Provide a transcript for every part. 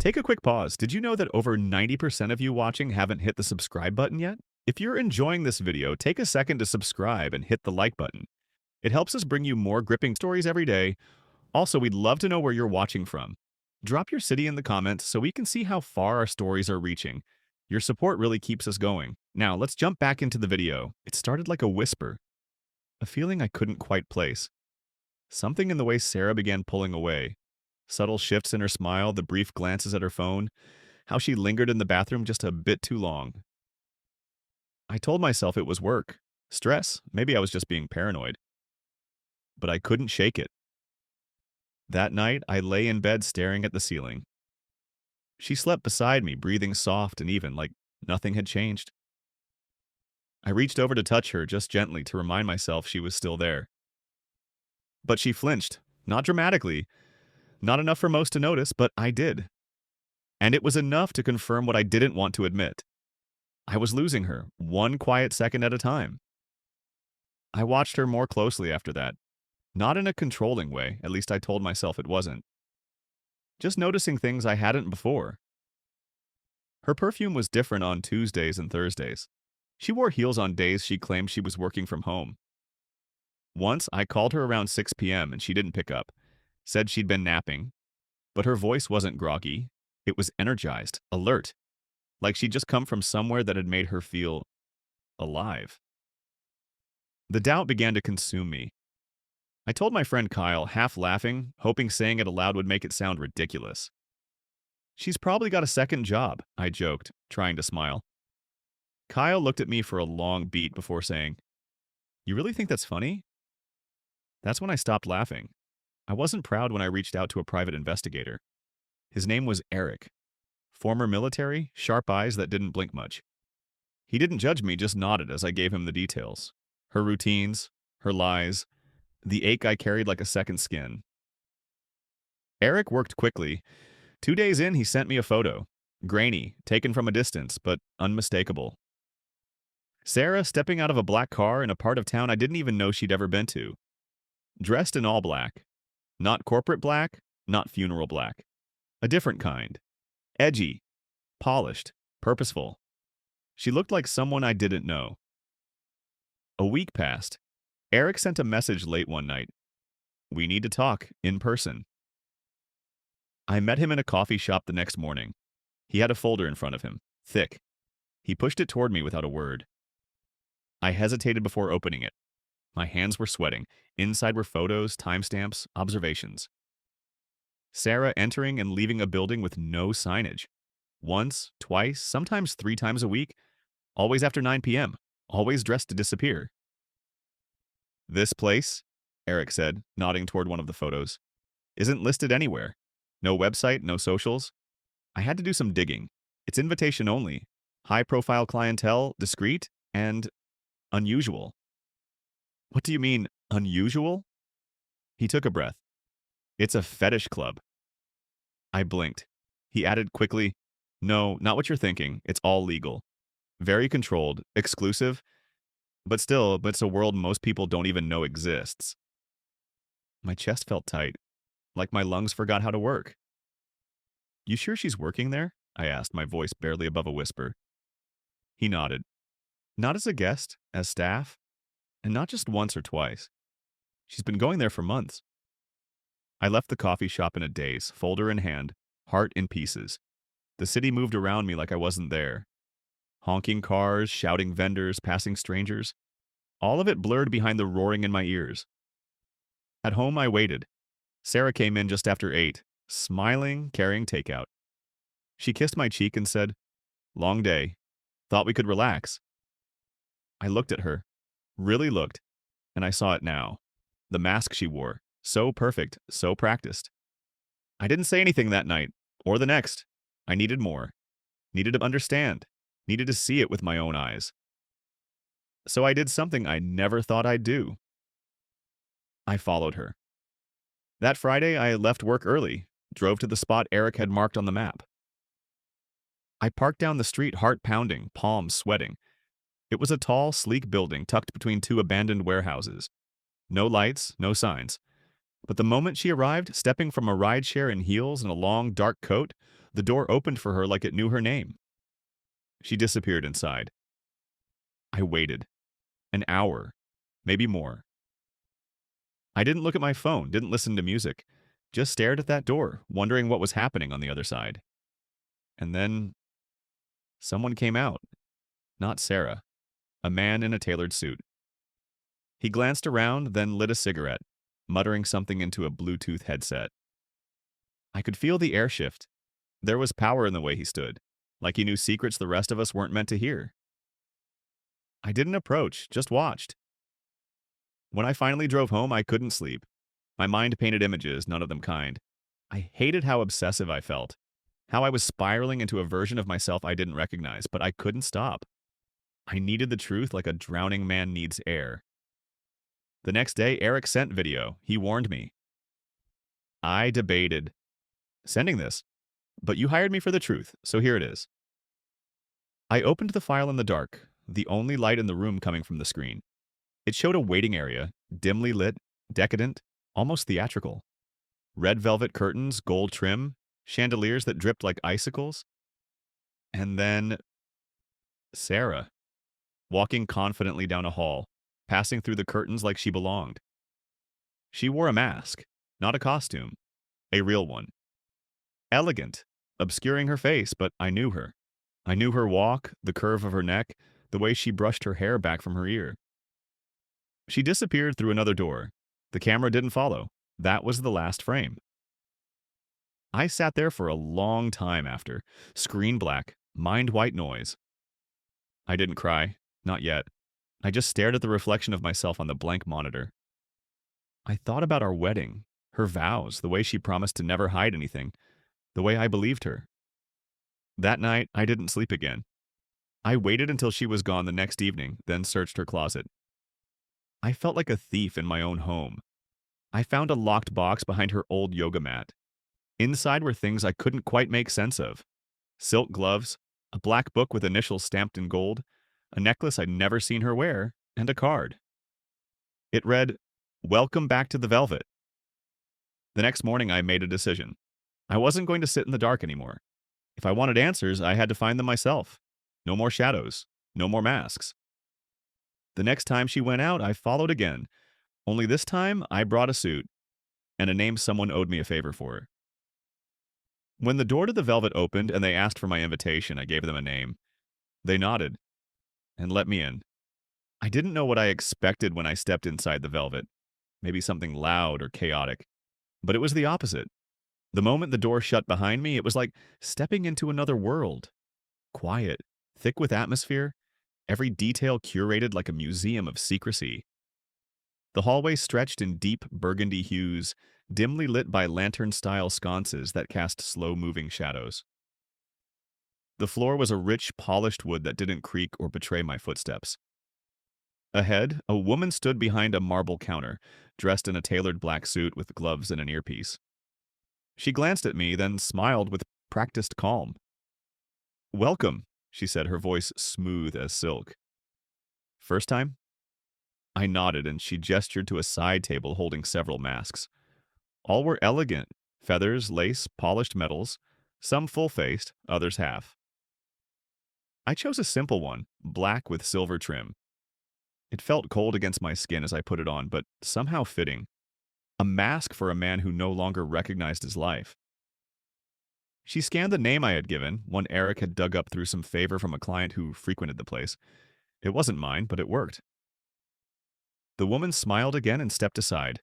Take a quick pause. Did you know that over 90% of you watching haven't hit the subscribe button yet? If you're enjoying this video, take a second to subscribe and hit the like button. It helps us bring you more gripping stories every day. Also, we'd love to know where you're watching from. Drop your city in the comments so we can see how far our stories are reaching. Your support really keeps us going. Now, let's jump back into the video. It started like a whisper, a feeling I couldn't quite place. Something in the way Sarah began pulling away. Subtle shifts in her smile, the brief glances at her phone, how she lingered in the bathroom just a bit too long. I told myself it was work, stress, maybe I was just being paranoid. But I couldn't shake it. That night, I lay in bed staring at the ceiling. She slept beside me, breathing soft and even, like nothing had changed. I reached over to touch her just gently to remind myself she was still there. But she flinched, not dramatically, not enough for most to notice, but I did. And it was enough to confirm what I didn't want to admit. I was losing her, one quiet second at a time. I watched her more closely after that. Not in a controlling way, at least I told myself it wasn't. Just noticing things I hadn't before. Her perfume was different on Tuesdays and Thursdays. She wore heels on days she claimed she was working from home. Once, I called her around 6 p.m. and she didn't pick up. Said she'd been napping. But her voice wasn't groggy. It was energized, alert. Like she'd just come from somewhere that had made her feel alive. The doubt began to consume me. I told my friend Kyle, half laughing, hoping saying it aloud would make it sound ridiculous. "She's probably got a second job," I joked, trying to smile. Kyle looked at me for a long beat before saying, "You really think that's funny?" That's when I stopped laughing. I wasn't proud when I reached out to a private investigator. His name was Eric. Former military, sharp eyes that didn't blink much. He didn't judge me, just nodded as I gave him the details. Her routines, her lies, the ache I carried like a second skin. Eric worked quickly. 2 days in, he sent me a photo. Grainy, taken from a distance, but unmistakable. Sarah stepping out of a black car in a part of town I didn't even know she'd ever been to. Dressed in all black. Not corporate black, not funeral black. A different kind. Edgy, polished, purposeful. She looked like someone I didn't know. A week passed. Eric sent a message late one night. "We need to talk, in person." I met him in a coffee shop the next morning. He had a folder in front of him, thick. He pushed it toward me without a word. I hesitated before opening it. My hands were sweating. Inside were photos, timestamps, observations. Sarah entering and leaving a building with no signage. Once, twice, sometimes 3 times a week. Always after 9 p.m. Always dressed to disappear. "This place," Eric said, nodding toward one of the photos, "isn't listed anywhere. No website, no socials. I had to do some digging. It's invitation only. High-profile clientele, discreet, and unusual." "What do you mean, unusual?" He took a breath. "It's a fetish club." I blinked. He added quickly, "No, not what you're thinking. It's all legal. Very controlled, exclusive, but still, it's a world most people don't even know exists." My chest felt tight, like my lungs forgot how to work. "You sure she's working there?" I asked, my voice barely above a whisper. He nodded. "Not as a guest, as staff, and not just once or twice. She's been going there for months." I left the coffee shop in a daze, folder in hand, heart in pieces. The city moved around me like I wasn't there. Honking cars, shouting vendors, passing strangers. All of it blurred behind the roaring in my ears. At home, I waited. Sarah came in just after 8, smiling, carrying takeout. She kissed my cheek and said, "Long day. Thought we could relax." I looked at her, really looked, and I saw it now. The mask she wore, so perfect, so practiced. I didn't say anything that night, or the next. I needed more. Needed to understand. Needed to see it with my own eyes. So I did something I never thought I'd do. I followed her. That Friday, I left work early, drove to the spot Eric had marked on the map. I parked down the street, heart pounding, palms sweating. It was a tall, sleek building tucked between 2 abandoned warehouses. No lights, no signs. But the moment she arrived, stepping from a rideshare in heels and a long, dark coat, The door opened for her like it knew her name. She disappeared inside. I waited. An hour. Maybe more. I didn't look at my phone, didn't listen to music. Just stared at that door, wondering what was happening on the other side. And then someone came out. Not Sarah. A man in a tailored suit. He glanced around, then lit a cigarette, muttering something into a Bluetooth headset. I could feel the air shift. There was power in the way he stood, like he knew secrets the rest of us weren't meant to hear. I didn't approach, just watched. When I finally drove home, I couldn't sleep. My mind painted images, none of them kind. I hated how obsessive I felt, how I was spiraling into a version of myself I didn't recognize, but I couldn't stop. I needed the truth like a drowning man needs air. The next day, Eric sent video. He warned me. I debated sending this, but you hired me for the truth, so here it is. I opened the file in the dark, the only light in the room coming from the screen. It showed a waiting area, dimly lit, decadent, almost theatrical. Red velvet curtains, gold trim, chandeliers that dripped like icicles. And then Sarah, walking confidently down a hall, passing through the curtains like she belonged. She wore a mask, not a costume, a real one. Elegant, obscuring her face, but I knew her. I knew her walk, the curve of her neck, the way she brushed her hair back from her ear. She disappeared through another door. The camera didn't follow. That was the last frame. I sat there for a long time after, screen black, mind white noise. I didn't cry, not yet. I just stared at the reflection of myself on the blank monitor. I thought about our wedding, her vows, the way she promised to never hide anything, the way I believed her. That night, I didn't sleep again. I waited until she was gone the next evening, then searched her closet. I felt like a thief in my own home. I found a locked box behind her old yoga mat. Inside were things I couldn't quite make sense of. Silk gloves, a black book with initials stamped in gold, a necklace I'd never seen her wear, and a card. It read, "Welcome back to the Velvet." The next morning, I made a decision. I wasn't going to sit in the dark anymore. If I wanted answers, I had to find them myself. No more shadows. No more masks. The next time she went out, I followed again. Only this time, I brought a suit and a name someone owed me a favor for. When the door to the Velvet opened and they asked for my invitation, I gave them a name. They nodded and let me in. I didn't know what I expected when I stepped inside the Velvet. Maybe something loud or chaotic. But it was the opposite. The moment the door shut behind me, it was like stepping into another world. Quiet, thick with atmosphere, every detail curated like a museum of secrecy. The hallway stretched in deep burgundy hues, dimly lit by lantern-style sconces that cast slow-moving shadows. The floor was a rich, polished wood that didn't creak or betray my footsteps. Ahead, a woman stood behind a marble counter, dressed in a tailored black suit with gloves and an earpiece. She glanced at me, then smiled with practiced calm. "Welcome," she said, her voice smooth as silk. "First time?" I nodded, and she gestured to a side table holding several masks. All were elegant, feathers, lace, polished metals, some full-faced, others half. I chose a simple one, black with silver trim. It felt cold against my skin as I put it on, but somehow fitting. A mask for a man who no longer recognized his life. She scanned the name I had given, one Eric had dug up through some favor from a client who frequented the place. It wasn't mine, but it worked. The woman smiled again and stepped aside.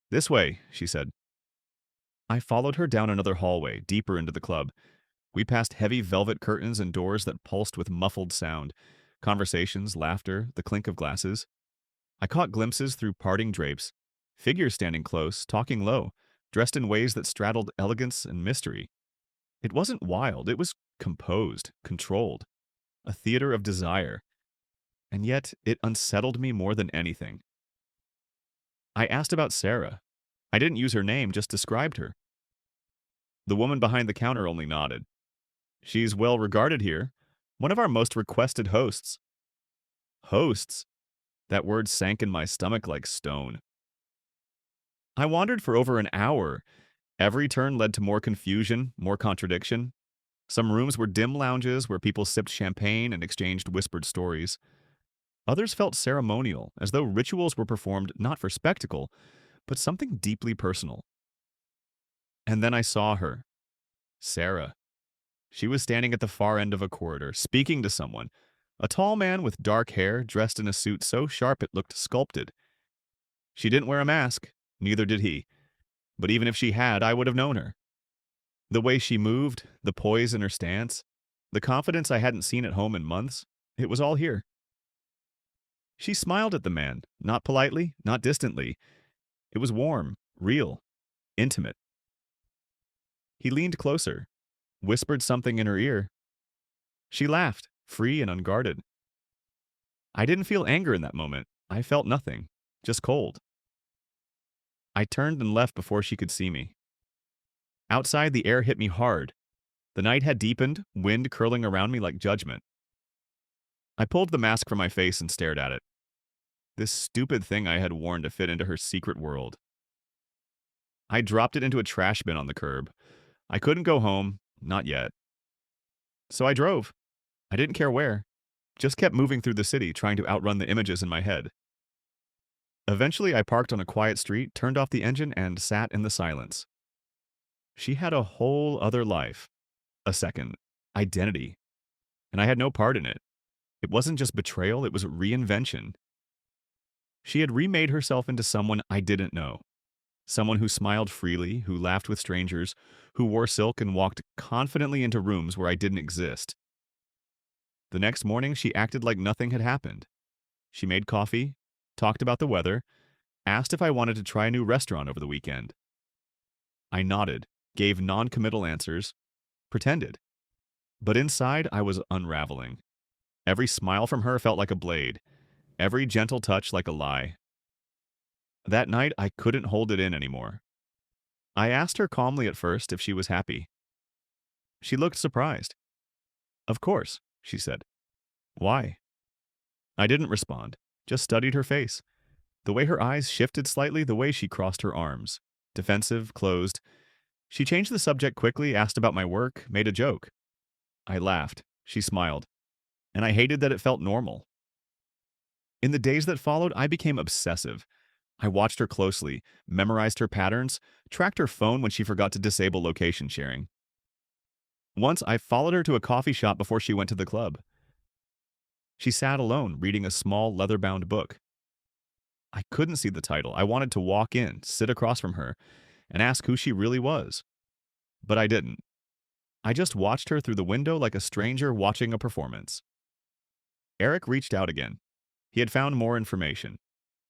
"This way," she said. I followed her down another hallway, deeper into the club. We passed heavy velvet curtains and doors that pulsed with muffled sound. Conversations, laughter, the clink of glasses. I caught glimpses through parting drapes. Figures standing close, talking low, dressed in ways that straddled elegance and mystery. It wasn't wild, it was composed, controlled. A theater of desire. And yet, it unsettled me more than anything. I asked about Sarah. I didn't use her name, just described her. The woman behind the counter only nodded. "She's well regarded here. One of our most requested hosts." Hosts? That word sank in my stomach like stone. I wandered for over an hour. Every turn led to more confusion, more contradiction. Some rooms were dim lounges where people sipped champagne and exchanged whispered stories. Others felt ceremonial, as though rituals were performed not for spectacle, but something deeply personal. And then I saw her, Sarah. She was standing at the far end of a corridor, speaking to someone, a tall man with dark hair dressed in a suit so sharp it looked sculpted. She didn't wear a mask, neither did he, but even if she had, I would have known her. The way she moved, the poise in her stance, the confidence I hadn't seen at home in months, it was all here. She smiled at the man, not politely, not distantly. It was warm, real, intimate. He leaned closer, whispered something in her ear. She laughed, free and unguarded. I didn't feel anger in that moment. I felt nothing, just cold. I turned and left before she could see me. Outside, the air hit me hard. The night had deepened, wind curling around me like judgment. I pulled the mask from my face and stared at it. This stupid thing I had worn to fit into her secret world. I dropped it into a trash bin on the curb. I couldn't go home, not yet. So I drove. I didn't care where. Just kept moving through the city, trying to outrun the images in my head. Eventually, I parked on a quiet street, turned off the engine, and sat in the silence. She had a whole other life, a second identity, and I had no part in it. It wasn't just betrayal, it was reinvention. She had remade herself into someone I didn't know. Someone who smiled freely, who laughed with strangers, who wore silk and walked confidently into rooms where I didn't exist. The next morning, she acted like nothing had happened. She made coffee, talked about the weather, asked if I wanted to try a new restaurant over the weekend. I nodded, gave non-committal answers, pretended. But inside, I was unraveling. Every smile from her felt like a blade, every gentle touch like a lie. That night, I couldn't hold it in anymore. I asked her calmly at first if she was happy. She looked surprised. Of course, she said. Why? I didn't respond, just studied her face. The way her eyes shifted slightly, the way she crossed her arms. Defensive, closed. She changed the subject quickly, asked about my work, made a joke. I laughed. She smiled. And I hated that it felt normal. In the days that followed, I became obsessive. I watched her closely, memorized her patterns, tracked her phone when she forgot to disable location sharing. Once, I followed her to a coffee shop before she went to the club. She sat alone, reading a small leather-bound book. I couldn't see the title. I wanted to walk in, sit across from her, and ask who she really was. But I didn't. I just watched her through the window like a stranger watching a performance. Eric reached out again. He had found more information.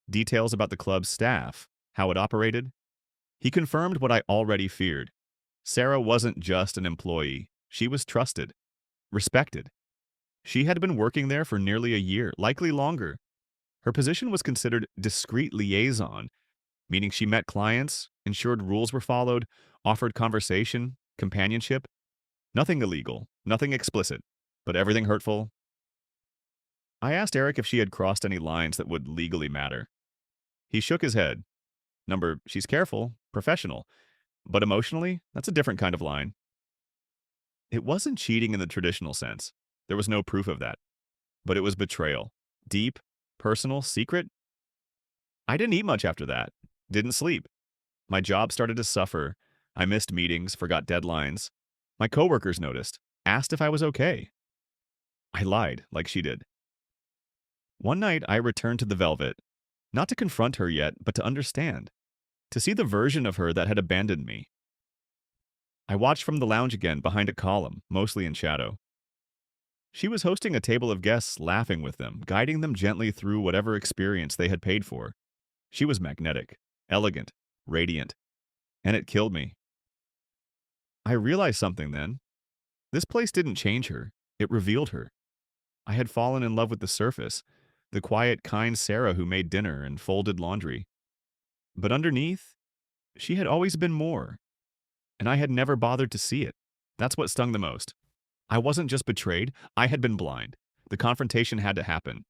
Details about the club's staff, how it operated. He confirmed what I already feared. Sarah wasn't just an employee. She was trusted, respected. She had been working there for nearly a year, likely longer. Her position was considered discreet liaison, meaning she met clients, ensured rules were followed, offered conversation, companionship. Nothing illegal, nothing explicit, but everything hurtful. I asked Eric if she had crossed any lines that would legally matter. He shook his head. She's careful, professional, but emotionally, that's a different kind of line. It wasn't cheating in the traditional sense. There was no proof of that. But it was betrayal. Deep, personal, secret. I didn't eat much after that. Didn't sleep. My job started to suffer. I missed meetings, forgot deadlines. My coworkers noticed, asked if I was okay. I lied, like she did. One night, I returned to the Velvet, not to confront her yet, but to understand, to see the version of her that had abandoned me. I watched from the lounge again, behind a column, mostly in shadow. She was hosting a table of guests, laughing with them, guiding them gently through whatever experience they had paid for. She was magnetic, elegant, radiant, and it killed me. I realized something then. This place didn't change her, it revealed her. I had fallen in love with the surface, the quiet, kind Sarah who made dinner and folded laundry. But underneath, she had always been more, and I had never bothered to see it. That's what stung the most. I wasn't just betrayed, I had been blind. The confrontation had to happen.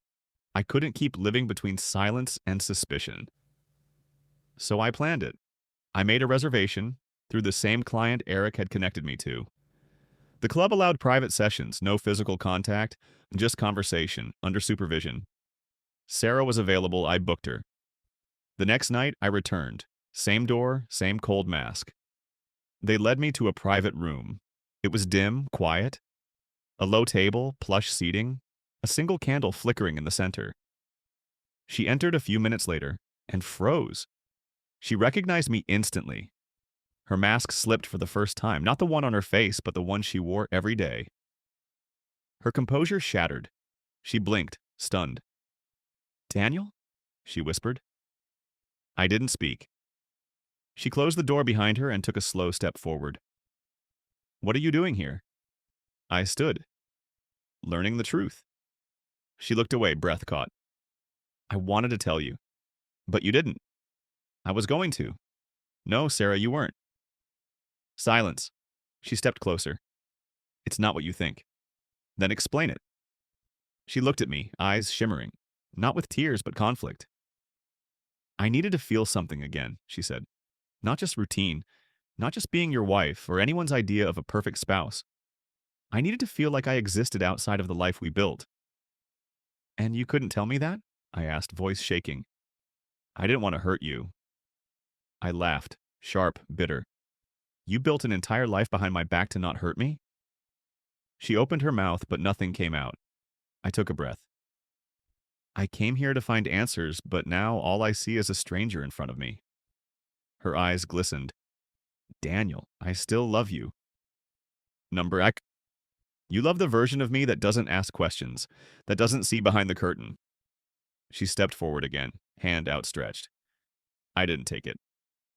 I couldn't keep living between silence and suspicion. So I planned it. I made a reservation, through the same client Eric had connected me to. The club allowed private sessions, no physical contact, just conversation, under supervision. Sarah was available, I booked her. The next night, I returned. Same door, same cold mask. They led me to a private room. It was dim, quiet. A low table, plush seating, a single candle flickering in the center. She entered a few minutes later and froze. She recognized me instantly. Her mask slipped for the first time, not the one on her face, but the one she wore every day. Her composure shattered. She blinked, stunned. "Daniel?" she whispered. I didn't speak. She closed the door behind her and took a slow step forward. "What are you doing here?" I stood, learning the truth. She looked away, breath caught. "I wanted to tell you, but you didn't." "I was going to." "No, Sarah, you weren't." Silence. She stepped closer. "It's not what you think." "Then explain it." She looked at me, eyes shimmering, not with tears, but conflict. "I needed to feel something again," she said. "Not just routine, not just being your wife or anyone's idea of a perfect spouse. I needed to feel like I existed outside of the life we built." "And you couldn't tell me that?" I asked, voice shaking. "I didn't want to hurt you." I laughed, sharp, bitter. "You built an entire life behind my back to not hurt me?" She opened her mouth, but nothing came out. I took a breath. "I came here to find answers, but now all I see is a stranger in front of me." Her eyes glistened. "Daniel, I still love you." Number Ek. "You love the version of me that doesn't ask questions, that doesn't see behind the curtain." She stepped forward again, hand outstretched. I didn't take it.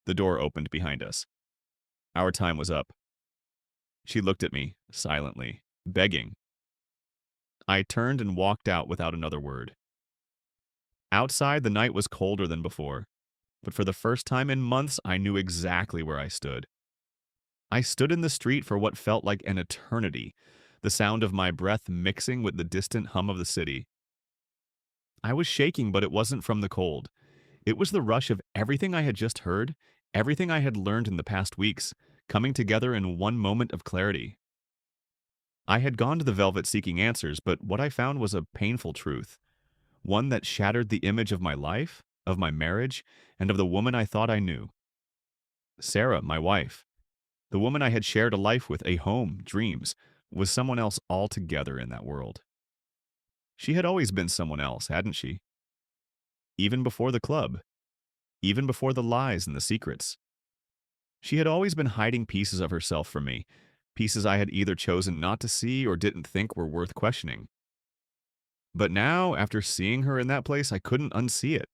The door opened behind us. Our time was up. She looked at me, silently, begging. I turned and walked out without another word. Outside, the night was colder than before, but for the first time in months, I knew exactly where I stood. I stood in the street for what felt like an eternity, the sound of my breath mixing with the distant hum of the city. I was shaking, but it wasn't from the cold. It was the rush of everything I had just heard, everything I had learned in the past weeks, coming together in one moment of clarity. I had gone to the Velvet seeking answers, but what I found was a painful truth, one that shattered the image of my life, of my marriage, and of the woman I thought I knew. Sarah, my wife, the woman I had shared a life with, a home, dreams, was someone else altogether in that world. She had always been someone else, hadn't she? Even before the club, even before the lies and the secrets. She had always been hiding pieces of herself from me, pieces I had either chosen not to see or didn't think were worth questioning. But now, after seeing her in that place, I couldn't unsee it.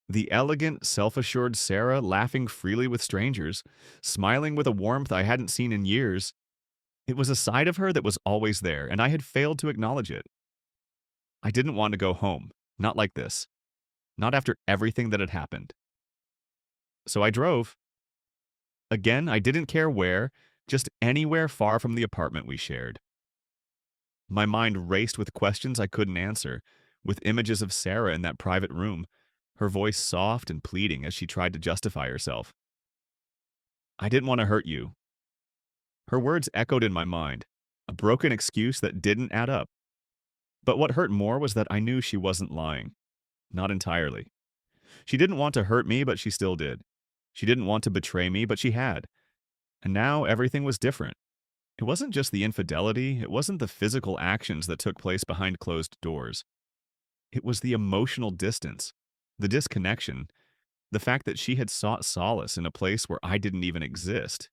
The elegant, self-assured Sarah laughing freely with strangers, smiling with a warmth I hadn't seen in years. It was a side of her that was always there, and I had failed to acknowledge it. I didn't want to go home, not like this, not after everything that had happened. So I drove. Again, I didn't care where, just anywhere far from the apartment we shared. My mind raced with questions I couldn't answer, with images of Sarah in that private room, her voice soft and pleading as she tried to justify herself. "I didn't want to hurt you." Her words echoed in my mind, a broken excuse that didn't add up. But what hurt more was that I knew she wasn't lying. Not entirely. She didn't want to hurt me, but she still did. She didn't want to betray me, but she had. And now everything was different. It wasn't just the infidelity, it wasn't the physical actions that took place behind closed doors. It was the emotional distance, the disconnection, the fact that she had sought solace in a place where I didn't even exist.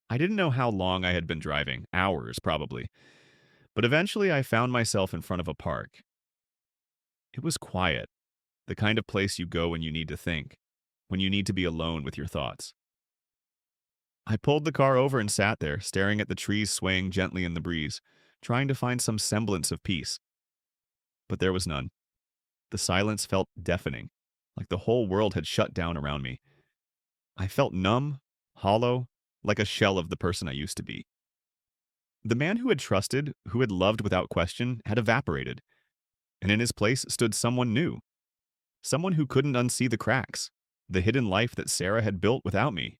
I didn't know how long I had been driving, hours probably, but eventually I found myself in front of a park. It was quiet, the kind of place you go when you need to think, when you need to be alone with your thoughts. I pulled the car over and sat there, staring at the trees swaying gently in the breeze, trying to find some semblance of peace. But there was none. The silence felt deafening, like the whole world had shut down around me. I felt numb, hollow, like a shell of the person I used to be. The man who had trusted, who had loved without question, had evaporated, and in his place stood someone new, someone who couldn't unsee the cracks, the hidden life that Sarah had built without me.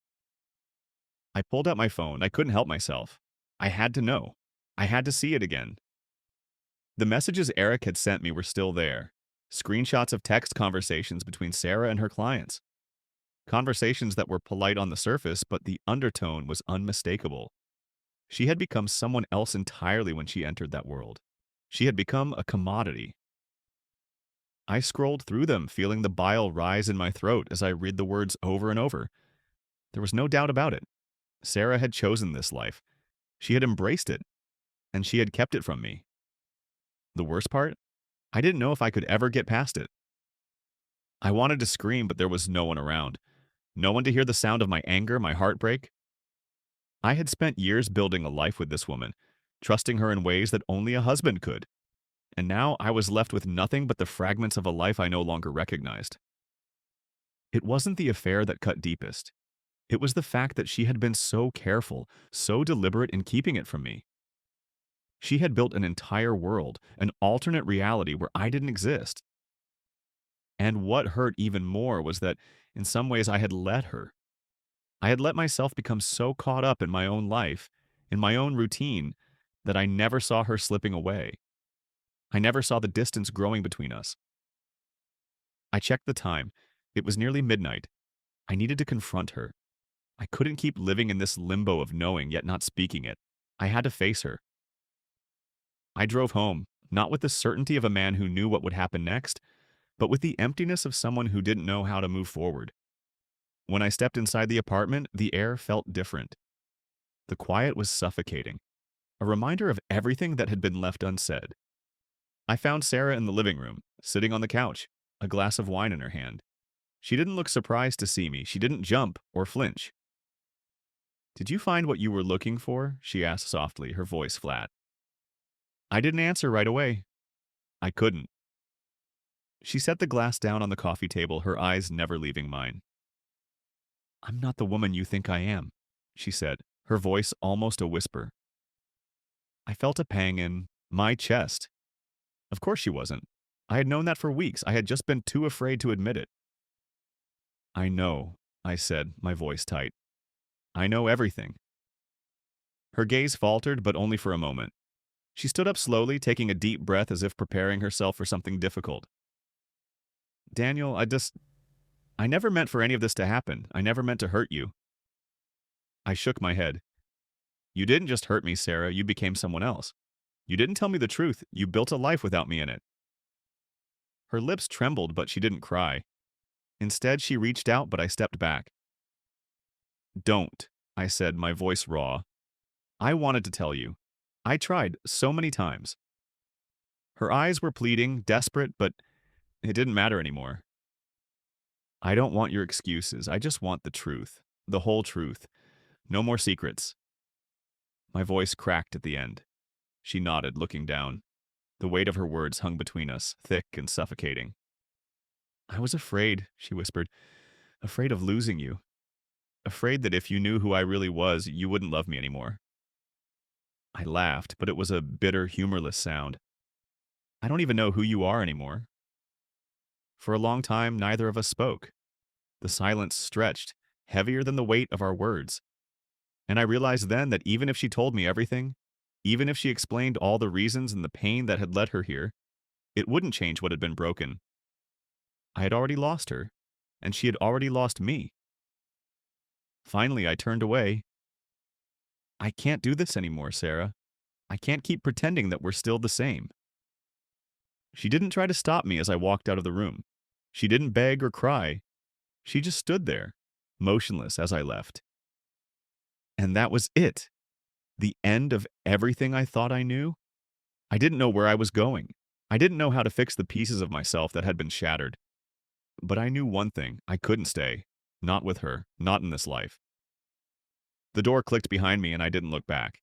I pulled out my phone. I couldn't help myself. I had to know. I had to see it again. The messages Eric had sent me were still there. Screenshots of text conversations between Sarah and her clients. Conversations that were polite on the surface, but the undertone was unmistakable. She had become someone else entirely when she entered that world. She had become a commodity. I scrolled through them, feeling the bile rise in my throat as I read the words over and over. There was no doubt about it. Sarah had chosen this life. She had embraced it, and she had kept it from me. The worst part? I didn't know if I could ever get past it. I wanted to scream, but there was no one around. No one to hear the sound of my anger, my heartbreak. I had spent years building a life with this woman, trusting her in ways that only a husband could. And now I was left with nothing but the fragments of a life I no longer recognized. It wasn't the affair that cut deepest. It was the fact that she had been so careful, so deliberate in keeping it from me. She had built an entire world, an alternate reality where I didn't exist. And what hurt even more was that, in some ways, I had let her. I had let myself become so caught up in my own life, in my own routine, that I never saw her slipping away. I never saw the distance growing between us. I checked the time. It was nearly midnight. I needed to confront her. I couldn't keep living in this limbo of knowing yet not speaking it. I had to face her. I drove home, not with the certainty of a man who knew what would happen next, but with the emptiness of someone who didn't know how to move forward. When I stepped inside the apartment, the air felt different. The quiet was suffocating, a reminder of everything that had been left unsaid. I found Sarah in the living room, sitting on the couch, a glass of wine in her hand. She didn't look surprised to see me. She didn't jump or flinch. "Did you find what you were looking for?" she asked softly, her voice flat. I didn't answer right away. I couldn't. She set the glass down on the coffee table, her eyes never leaving mine. "I'm not the woman you think I am," she said, her voice almost a whisper. I felt a pang in my chest. Of course she wasn't. I had known that for weeks. I had just been too afraid to admit it. "I know," I said, my voice tight. "I know everything." Her gaze faltered, but only for a moment. She stood up slowly, taking a deep breath as if preparing herself for something difficult. "Daniel, I never meant for any of this to happen. I never meant to hurt you." I shook my head. "You didn't just hurt me, Sarah. You became someone else. You didn't tell me the truth. You built a life without me in it." Her lips trembled, but she didn't cry. Instead, she reached out, but I stepped back. "Don't," I said, my voice raw. "I wanted to tell you. I tried so many times." Her eyes were pleading, desperate, but it didn't matter anymore. "I don't want your excuses. I just want the truth. The whole truth. No more secrets." My voice cracked at the end. She nodded, looking down. The weight of her words hung between us, thick and suffocating. "I was afraid," she whispered. "Afraid of losing you. Afraid that if you knew who I really was, you wouldn't love me anymore." I laughed, but it was a bitter, humorless sound. "I don't even know who you are anymore." For a long time, neither of us spoke. The silence stretched, heavier than the weight of our words. And I realized then that even if she told me everything, even if she explained all the reasons and the pain that had led her here, it wouldn't change what had been broken. I had already lost her, and she had already lost me. Finally, I turned away. "I can't do this anymore, Sarah. I can't keep pretending that we're still the same." She didn't try to stop me as I walked out of the room. She didn't beg or cry. She just stood there, motionless as I left. And that was it. The end of everything I thought I knew. I didn't know where I was going. I didn't know how to fix the pieces of myself that had been shattered. But I knew one thing. I couldn't stay. Not with her. Not in this life. The door clicked behind me and I didn't look back.